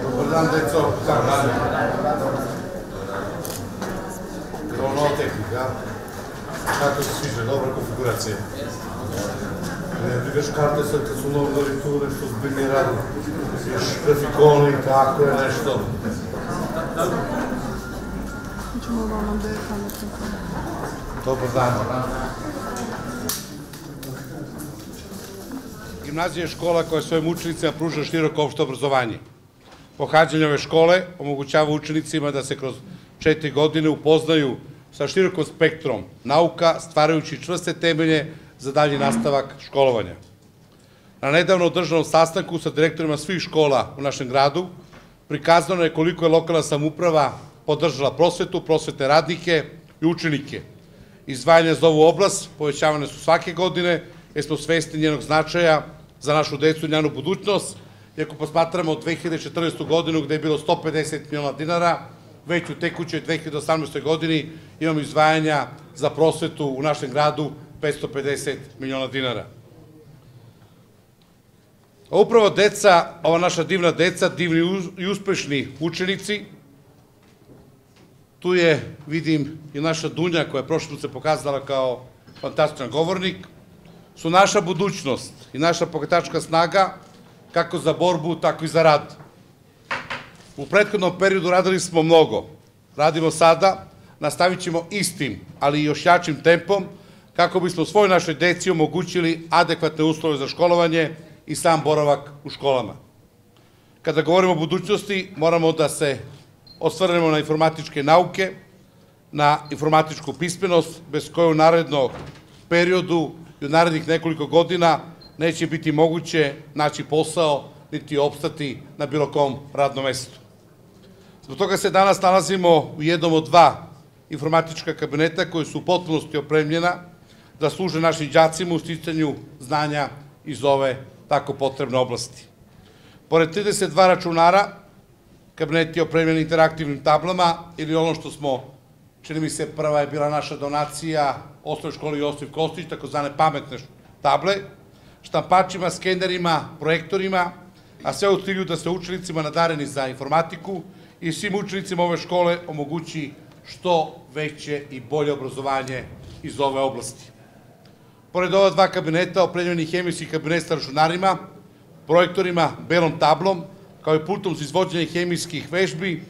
Dobar dan, deco. Kako ste? Nova tehnika. Kako se sviđa? Dobra konfiguracija. Ne brigaš karte sad kad su novinari tu nešto zbirmirali. Još grafikoni, tako je nešto. Dobar dan. Gimnazija je škola koja svojim učenicima pruža široko opšte obrazovanje. Pohađanje ove škole omogućava učenicima da se kroz 4 godine upoznaju sa širokom spektrom nauka, stvarajući čvrste temelje za dalji nastavak školovanja. Na nedavno održanom sastanku sa direktorima svih škola u našem gradu prikazano je koliko je lokalna samouprava podržala prosvetu, prosvetne radnike i učenike. Izdvajanja za ovu oblast povećavane su svake godine, jer smo svesni njenog značaja za našu decu i njenu budućnost. I ako posmatramo 2014. godinu gde je bilo 150 miliona dinara, već u tekućoj 2018. godini imamo izdvajanja za prosvetu u našem gradu 550 miliona dinara. A upravo deca, ova naša divna deca, divni i uspešni učenici, tu je, vidim, i naša Dunja koja je prošli put se pokazala kao fantastičan govornik, su naša budućnost i naša pokretačka snaga kako za borbu, tako i za rad. U prethodnom periodu radili smo mnogo. Radimo sada, nastavit ćemo istim, ali i još jačim tempom, kako bismo svoj našoj deci omogućili adekvatne uslove za školovanje i sam boravak u školama. Kada govorimo o budućnosti, moramo da se osvrnemo na informatičke nauke, na informatičku pismenost, bez koje u narednom periodu i u narednih nekoliko godina neće biti moguće naći posao, niti opstati na bilo kom radnom mestu. Zbog toga se danas nalazimo u jednom od 2 informatička kabineta koji su u potpunosti opremljena da služe našim đacima u sticanju znanja iz ove tako potrebne oblasti. Pored 32 računara, kabinet je opremljen interaktivnim tablama ili ono što smo, čini mi se, prva je bila naša donacija osnovnoj školi Josif Kostić, takozvane pametne table, štampačima, skenerima, projektorima, a sve u cilju da se učenicima nadareni za informatiku i svim učenicima ove škole omogući što veće i bolje obrazovanje iz ove oblasti. Pored ova 2 kabineta, opremljen je hemijski kabinet sa računarima, projektorima, belom tablom, kao i pultom za izvođenje hemijskih vežbi,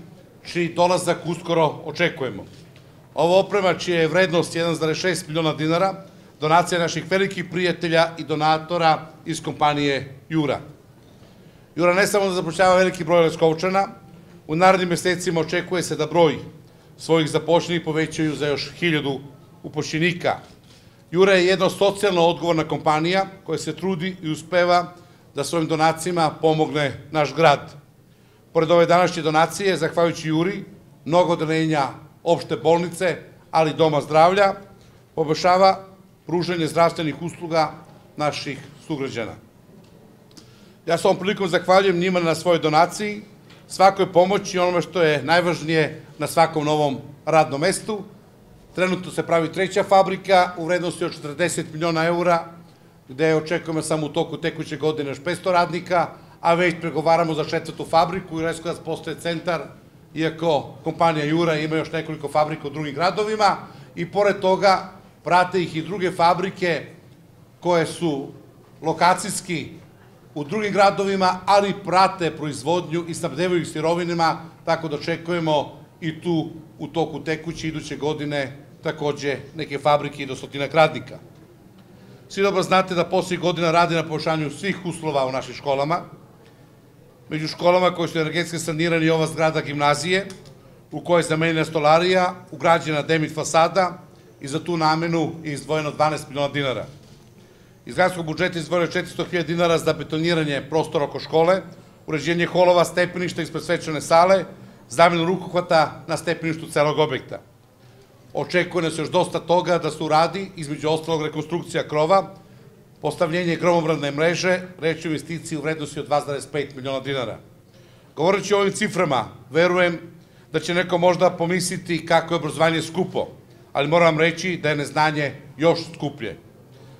čiji dolazak uskoro očekujemo. Ova oprema, čija je vrednost 1,6 miliona dinara, donacija naših velikih prijatelja i donatora iz kompanije Jura. Jura ne samo da zapošljava veliki broj Leskovčana, u narednim mesecima očekuje se da broj svojih zaposlenih povećaju za još 1000 upošljenika. Jura je jedna socijalno odgovorna kompanija koja se trudi i uspeva da svojim donacijama pomogne naš grad. Pored ove današnje donacije, zahvaljujući Juri, mnogo odeljenja opšte bolnice, ali i doma zdravlja, poboljšava pružanje zdravstvenih usluga naših sugrađana. Ja se ovom prilikom zahvaljujem njima na svojoj donaciji, svakoj pomoći i onome što je najvažnije na svakom novom radnom mestu. Trenutno se pravi 3. fabrika u vrednosti od 40 miliona eura, gde očekujemo samo u toku tekuće godine još 500 radnika, a već pregovaramo za 4. fabriku i Leskovac postaje centar, iako kompanija Jura ima još nekoliko fabrika u drugim gradovima i pored toga prate ih i druge fabrike koje su lokacijski u drugim gradovima, ali prate proizvodnju i snabdevaju ih sirovinama, tako da očekujemo i tu u toku tekuće iduće godine takođe neke fabrike i do 100 radnika. Svi dobro znate da poslednjih godina radi na poboljšanju svih uslova u našim školama. Među školama koje su energetski sanirani je ova zgrada gimnazije, u kojoj je zamenjena stolarija, ugrađena demit fasada i za tu namenu je izdvojeno 12 miliona dinara. Iz gradskog budžeta izdvojeno 400.000 dinara za betoniranje prostora oko škole, uređenje holova, stepeništa ispred svečane sale, zamenu rukohvata na stepeništu celog objekta. Očekuje nas još dosta toga da se uradi, između ostalog rekonstrukcija krova, postavljenje gromobranne mreže, reč je o investiciji u vrednosti od 2,5 miliona dinara. Govoreći o ovim ciframa, verujem da će neko možda pomisliti kako je obrazovanje skupo, ali moram vam reći da je neznanje još skuplje.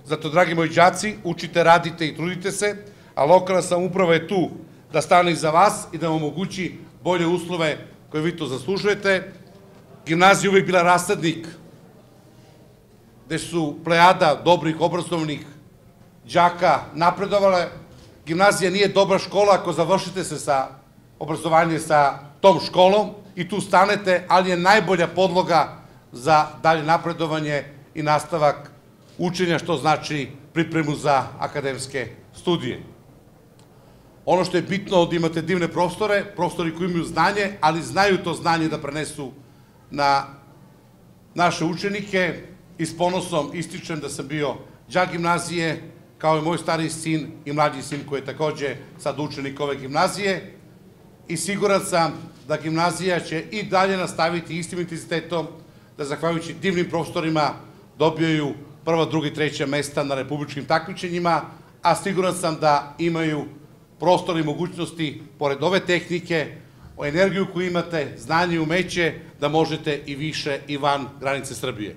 Zato, dragi moji đaci, učite, radite i trudite se, a lokalna samouprava je tu da stane iza vas i da vam omogući bolje uslove koje vi to zaslužujete. Gimnazija je uvijek bila rasadnik gde su plejada dobrih, obrazovnih đaka napredovale. Gimnazija nije dobra škola ako završite se sa obrazovanje sa tom školom i tu stanete, ali je najbolja podloga za dalje napredovanje i nastavak učenja, što znači pripremu za akademske studije. Ono što je bitno, da imate divne profesori koji imaju znanje, ali znaju to znanje da prenesu na naše učenike i s ponosom ističem da sam bio đak gimnazije, kao i moj stariji sin i mlađi sin koji je takođe sad učenik ove gimnazije i siguran sam da gimnazija će i dalje nastaviti istim intenzitetom, da zahvaljujući divnim profesorima dobijaju prva, druga i treća mesta na republičkim takmičenjima, a siguran sam da imaju prostor i mogućnosti, pored ove tehnike, o energiju koju imate, znanje i umeće, da možete i više i van granice Srbije.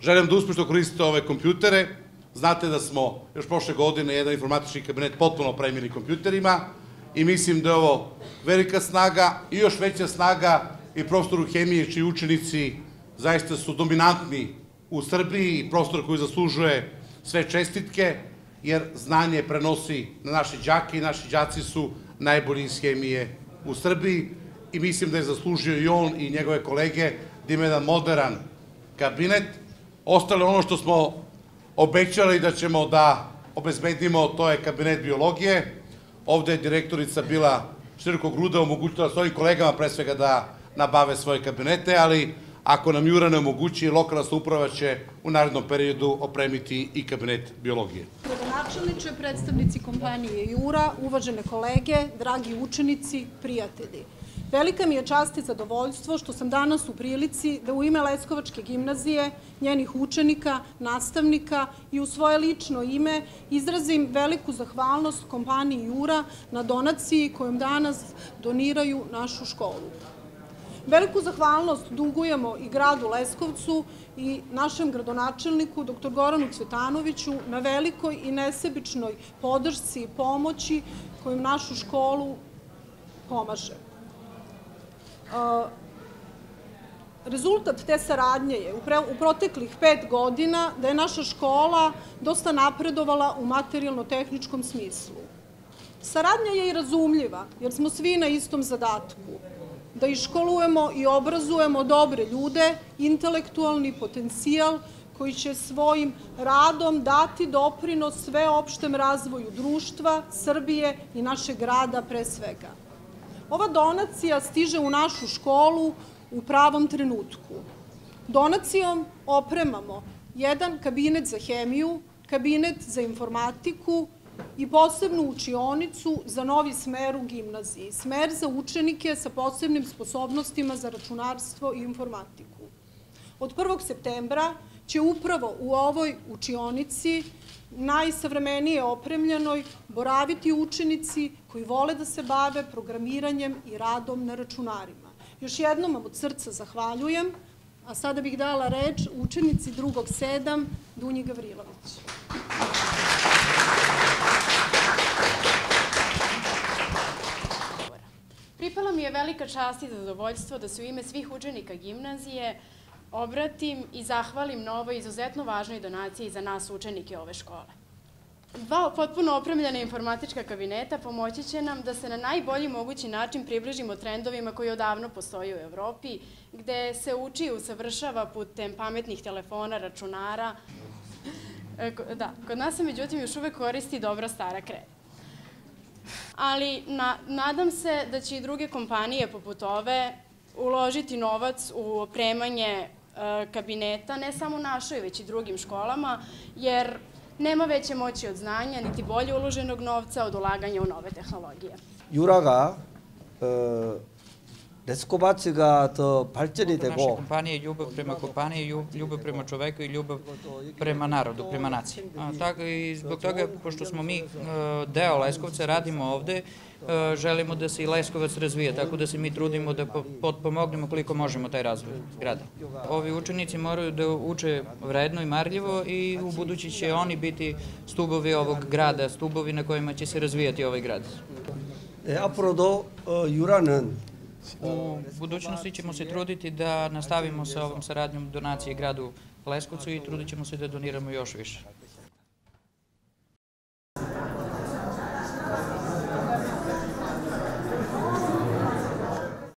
Želim da uspešno koristite ove kompjutere. Znate da smo još prošle godine jedan informatički kabinet potpuno opremili kompjuterima i mislim da je ovo velika snaga i još veća snaga i prostoru hemije, čiji učenici zaista su dominantni u Srbiji i prostor koji zaslužuje sve čestitke, jer znanje prenosi na naše đake i naši đaci su najbolji iz hemije u Srbiji i mislim da je zaslužio i on i njegove kolege da ima jedan moderan kabinet. Ostalo ono što smo obećali da ćemo da obezbedimo, to je kabinet biologije. Ovde je direktorica bila širokogruda, omogućila svojim kolegama pre svega da nabave svoje kabinete, ali ako nam Jura ne omogući, lokalna samouprava će u narednom periodu opremiti i kabinet biologije. Gradonačelniče, predstavnici kompanije Jura, uvažene kolege, dragi učenici, prijatelji. Velika mi je čast i zadovoljstvo što sam danas u prilici da u ime Leskovačke gimnazije, njenih učenika, nastavnika i u svoje lično ime izrazim veliku zahvalnost kompaniji Jura na donaciji kojom danas doniraju našu školu. Veliku zahvalnost dugujemo i gradu Leskovcu i našem gradonačelniku, dr. Goranu Cvetanoviću, na velikoj i nesebičnoj podršci i pomoći kojom našu školu pomaže. Rezultat te saradnje je u proteklih 5 godina da je naša škola dosta napredovala u materijalno-tehničkom smislu. Saradnja je i razumljiva, jer smo svi na istom zadatku, da iškolujemo i obrazujemo dobre ljude, intelektualni potencijal koji će svojim radom dati doprinos sveopštem razvoju društva, Srbije i našeg grada pre svega. Ova donacija stiže u našu školu u pravom trenutku. Donacijom opremamo jedan kabinet za hemiju, kabinet za informatiku i posebnu učionicu za novi smer u gimnaziji, smer za učenike sa posebnim sposobnostima za računarstvo i informatiku. Od 1. septembra će upravo u ovoj učionici, najsavremenije opremljenoj, boraviti učenici koji vole da se bave programiranjem i radom na računarima. Još jednom vam od srca zahvaljujem, a sada bih dala reč učenici 2. 7. Dunji Gavrilović. Pripala mi je velika čast i zadovoljstvo da se u ime svih učenika gimnazije obratim i zahvalim na ovoj izuzetno važnoj donaciji za nas učenike ove škole. 2 potpuno opremljena informatička kabineta pomoći će nam da se na najbolji mogući način približimo trendovima koji odavno postoje u Evropi, gde se uči i usavršava putem pametnih telefona, računara. Da, kod nas se međutim još uvek koristi dobra stara kreda. Ali nadam se da će i druge kompanije poput ove uložiti novac u opremanje kabineta, ne samo u našoj, već i drugim školama, jer nema veće moći od znanja, niti bolje uloženog novca od ulaganja u nove tehnologije. Jura가 레스코바츠가 더 발전이 Naše 되고 kompanije je ljubav prema kompaniji, ljubav prema čoveku i ljubav prema narodu, prema naciji. Tako i zbog toga, pošto smo mi deo Leskovca, radimo ovde, želimo da se i Leskovac razvija, tako da se mi trudimo da potpomognemo koliko možemo taj razvoj grada. Ovi učenici moraju da uče vredno i marljivo i u budući će oni biti stubovi ovog grada, stubovi na kojima će se razvijati ovaj grad. 앞으로도 유라는 U budućnosti ćemo se truditi da nastavimo sa ovom saradnjom donacije gradu Leskovcu i trudit ćemo se da doniramo još više.